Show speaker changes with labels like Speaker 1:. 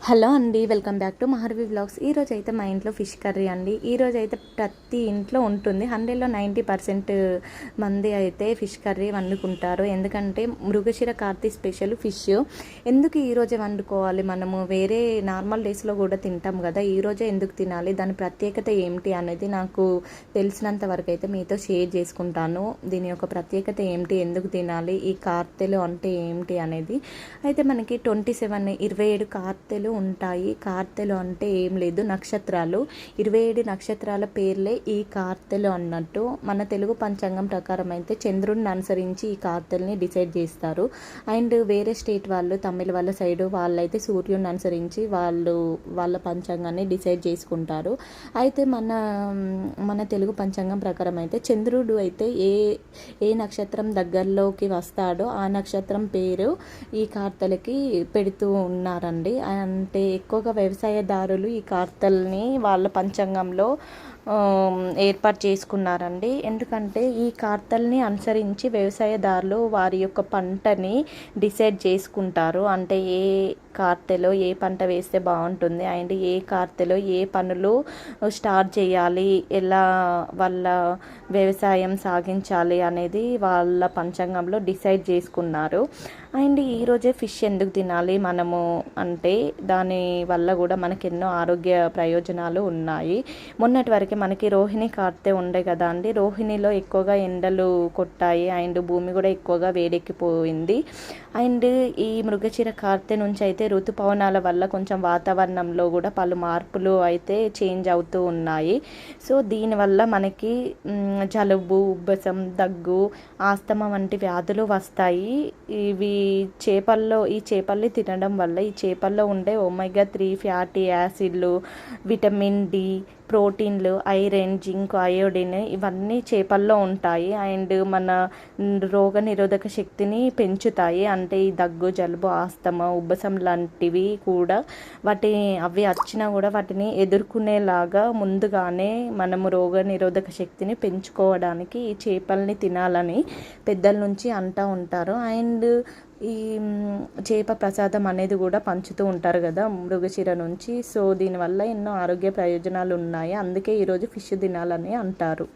Speaker 1: Hello అండి, welcome back to Maharshi vlogs. ఈరోజు అయితే మా ఇంట్లో ఫిష్ కర్రీ అండి. ఈరోజు అయితే ప్రతి ఇంట్లో ఉంటుంది. 100లో 90% మంది అయితే ఫిష్ కర్రీ వండుకుంటారు. ఎందుకంటే మృగశిర కార్తీ స్పెషల్ ఫిష్. ఎందుకు ఈరోజే వండుకోవాలి? మనము వేరే నార్మల్ డేస్లో కూడా తింటాం కదా, ఈరోజే ఎందుకు తినాలి? దాని ప్రత్యేకత ఏమిటి అనేది నాకు తెలిసినంత వరకు అయితే మీతో షేర్ చేసుకుంటాను. దీని యొక్క ప్రత్యేకత ఏమిటి, ఎందుకు తినాలి, ఈ కార్తెలు అంటే ఏమిటి అనేది. అయితే మనకి 27 కార్తెలు ఉంటాయి. కార్తెలు అంటే ఏం లేదు, నక్షత్రాలు. 27 నక్షత్రాల పేర్లే ఈ కార్తెలు అన్నట్టు. మన తెలుగు పంచాంగం ప్రకారం అయితే చంద్రుడిని అనుసరించి ఈ కార్తెల్ని డిసైడ్ చేస్తారు. అండ్ వేరే స్టేట్ వాళ్ళు, తమిళ వాళ్ళ సైడ్ వాళ్ళైతే సూర్యుడిని అనుసరించి వాళ్ళ పంచాంగాన్ని డిసైడ్ చేసుకుంటారు. అయితే మన తెలుగు పంచాంగం ప్రకారం అయితే చంద్రుడు అయితే ఏ నక్షత్రం దగ్గరలోకి వస్తాడో ఆ నక్షత్రం పేరు ఈ కార్తెలకి పెడుతూ ఉన్నారండి. అంటే ఎక్కువగా వ్యవసాయదారులు ఈ కార్తెల్ని వాళ్ళ పంచాంగంలో ఏర్పాటు చేసుకున్నారండి. ఎందుకంటే ఈ కార్తెల్ని అనుసరించి వ్యవసాయదారులు వారి యొక్క పంటని డిసైడ్ చేసుకుంటారు. అంటే ఏ కార్తెలో ఏ పంట వేస్తే బాగుంటుంది, అండ్ ఏ కార్తెలో ఏ పనులు స్టార్ట్ చేయాలి, ఎలా వాళ్ళ వ్యవసాయం సాగించాలి అనేది వాళ్ళ పంచాంగంలో డిసైడ్ చేసుకున్నారు. అండ్ ఈరోజే ఫిష్ ఎందుకు తినాలి మనము అంటే దాని వల్ల కూడా మనకి ఎన్నో ఆరోగ్య ప్రయోజనాలు ఉన్నాయి. మొన్నటి వరకు మనకి రోహిణి కార్తె ఉండే కదా అండి. రోహిణిలో ఎక్కువగా ఎండలు కొట్టాయి అండ్ భూమి కూడా ఎక్కువగా వేడెక్కిపోయింది. అండ్ ఈ మృగశిర కార్తె నుంచి అయితే ఋతుపవనాల వల్ల కొంచెం వాతావరణంలో కూడా పలు మార్పులు అయితే చేంజ్ అవుతూ ఉన్నాయి. సో దీనివల్ల మనకి జలుబు, ఉబ్బసం, దగ్గు, ఆస్తమా వంటి వ్యాధులు వస్తాయి. ఈ చేపల్ని తినడం వల్ల ఈ చేపల్లో ఉండే ఒమేగా 3 ఫ్యాటీ యాసిడ్లు, విటమిన్ డి, ప్రోటీన్లు, ఐరన్, జింక్, అయోడిన్ ఇవన్నీ చేపల్లో ఉంటాయి. అండ్ మన రోగ నిరోధక శక్తిని పెంచుతాయి. అంటే ఈ దగ్గు, జలుబు, ఆస్తమా, ఉబ్బసం లాంటివి కూడా అవి వచ్చినా కూడా వాటిని ఎదుర్కొనేలాగా ముందుగానే మనము రోగ నిరోధక శక్తిని పెంచుకోవడానికి ఈ చేపల్ని తినాలని పెద్దల నుంచి అంటూ ఉంటారు. అండ్ ఈ చేప ప్రసాదం అనేది కూడా పంచుతూ ఉంటారు కదా మృగశిర నుంచి. సో దీనివల్ల ఎన్నో ఆరోగ్య ప్రయోజనాలు ఉన్నాయి. అందుకే ఈరోజు ఫిష్ తినాలని అంటారు.